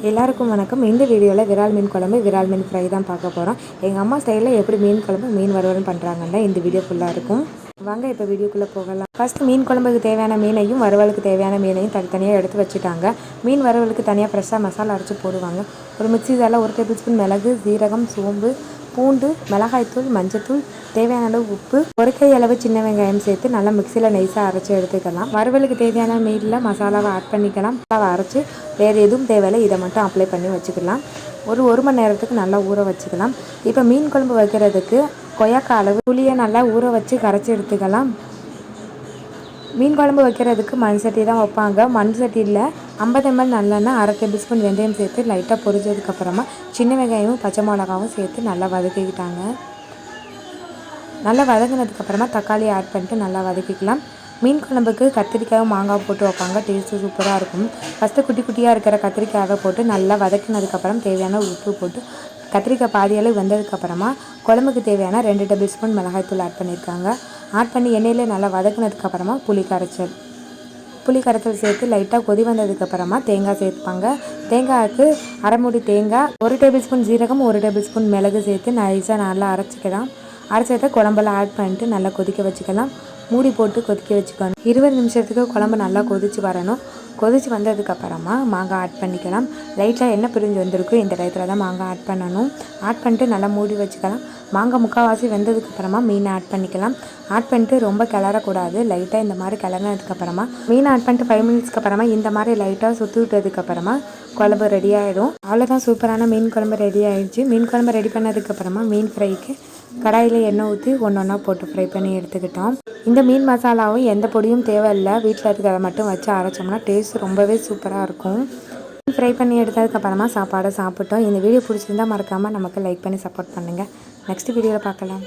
எல்லாருக்கும் வணக்கம். இந்த வீடியோவில் விரால் மீன் குழம்பு, விரால் மீன் ஃப்ரை தான் பார்க்க போகிறோம். எங்கள் அம்மா ஸ்டைலில் எப்படி மீன் குழம்பு, மீன் வறுவல் பண்ணுறாங்கன்னா இந்த வீடியோ ஃபுல்லாக இருக்கும். வாங்க இப்போ வீடியோக்குள்ளே போகலாம். ஃபஸ்ட்டு மீன் குழம்புக்கு தேவையான மீனையும் வறுவலுக்கு தேவையான மீனையும் தனித்தனியாக எடுத்து வச்சுட்டாங்க. மீன் வறுவலுக்கு தனியாக ஃப்ரெஷ்ஷாக மசாலா அரைச்சி போடுவாங்க. ஒரு மிக்ஸி ஜாரில் 1 டேபிள் ஸ்பூன் மிளகு, சீரகம், சோம்பு, பூண்டு, மிளகாய்த்தூள், மஞ்சத்தூள், தேவையான அளவு உப்பு, ஒரு கை அளவு சின்ன வெங்காயம் சேர்த்து நல்லா மிக்சியில் நைஸாக அரைச்சி எடுத்துக்கலாம். வறுவலுக்கு தேவையான மீனில் மசாலாவை ஆட் பண்ணிக்கலாம். மசாலாவை அரைச்சி வேறு எதுவும் தேவையில்லை, இதை மட்டும் அப்ளை பண்ணி வச்சுக்கலாம். ஒரு மணி நேரத்துக்கு நல்லா ஊற வச்சுக்கலாம். இப்போ மீன் குழம்பு வைக்கிறதுக்கு கொய்யாக்காய் அளவு புளியை நல்லா ஊற வச்சு கரைச்சி எடுத்துக்கலாம். மீன் குழம்பு வைக்கிறதுக்கு மண் சட்டி தான் வைப்பாங்க. மண் சட்டியில் 50 ml நல்லெண்ணெய், 1/2 டேபிள் ஸ்பூன் வெந்தயம் சேர்த்து லைட்டாக பொரிஞ்சதுக்கப்புறமா சின்ன வெங்காயமும் பச்சை மிளகாவும் சேர்த்து நல்லா வதக்கிக்கிட்டாங்க. நல்லா வதங்கினதுக்கப்புறமா தக்காளி ஆட் பண்ணிட்டு நல்லா வதக்கிக்கலாம். மீன் குழம்புக்கு கத்திரிக்காயும் மாங்காய் போட்டு வைப்பாங்க. டேஸ்ட்டு சூப்பராக இருக்கும். ஃபஸ்ட்டு குட்டி குட்டியாக இருக்கிற கத்திரிக்காயை போட்டு நல்லா வதக்கினதுக்கப்புறம் தேவையான உப்பு போட்டு கத்திரிக்காய் பாதியளவு வெந்ததுக்கப்புறமா குழம்புக்கு தேவையான 2 டேபிள் ஸ்பூன் மிளகாய்த்தூள் ஆட் பண்ணியிருக்காங்க. ஆட் பண்ணி எண்ணெயில் நல்லா வதக்கினதுக்கப்புறமா புளி கரைச்சல் சேர்த்து லைட்டாக கொதி வந்ததுக்கப்புறமா தேங்காய் சேர்த்துப்பாங்க. தேங்காய்க்கு அரை மூடி தேங்காய், 1 டேபிள் ஸ்பூன் ஜீரகம், 1 டேபிள் ஸ்பூன் மிளகு சேர்த்து நைஸாக நல்லா அரைச்சிக்கலாம். அரைச்சதை குழம்பெல்லாம் ஆட் பண்ணிட்டு நல்லா கொதிக்க வச்சுக்கலாம். மூடி போட்டு கொதிக்க வச்சுக்கணும். 20 நிமிஷத்துக்கு குழம்பு நல்லா கொதித்து வரணும். கொதித்து வந்ததுக்கப்புறமா மாங்காய் ஆட் பண்ணிக்கலாம். லைட்டாக எண்ணெய் பிரிஞ்சு வந்திருக்கும். இந்த டயத்தில் தான் மாங்காய் ஆட் பண்ணணும். ஆட் பண்ணிட்டு நல்லா மூடி வச்சுக்கலாம். மாங்காய் முக்கால்வாசி வெந்ததுக்கப்புறமா மீனை ஆட் பண்ணிக்கலாம். ஆட் பண்ணிட்டு ரொம்ப கிளறக்கூடாது. லைட்டாக இந்த மாதிரி கிளறினதுக்கப்புறமா மீனை ஆட் பண்ணிட்டு 5 மினிட்ஸ்க்கு அப்புறமா இந்த மாதிரி லைட்டாக சுற்றி விட்டதுக்கப்புறமா குழம்பு ரெடி ஆகிடும். அவ்வளோதான், சூப்பரான மீன் குழம்பு ரெடி ஆகிடுச்சு. மீன் குழம்பு ரெடி பண்ணதுக்கப்புறமா மீன் ஃப்ரைக்கு கடாயில் எண்ணெய் ஊற்றி ஒன்றா போட்டு ஃப்ரை பண்ணி எடுத்துக்கிட்டோம். இந்த மீன் மசாலாவும் எந்த பொடியும் தேவையில்லை, வீட்டில் இருக்கிறத மட்டும் வச்சு அரைச்சோம்னா டேஸ்ட் ரொம்பவே சூப்பராக இருக்கும். ஃப்ரை பண்ணி எடுத்ததுக்கப்புறமா சாப்பாடை சாப்பிட்டோம். இந்த வீடியோ பிடிச்சிருந்தால் மறக்காமல் நமக்கு லைக் பண்ணி சப்போர்ட் பண்ணுங்கள். நெக்ஸ்ட் வீடியோவில் பார்க்கலாம்.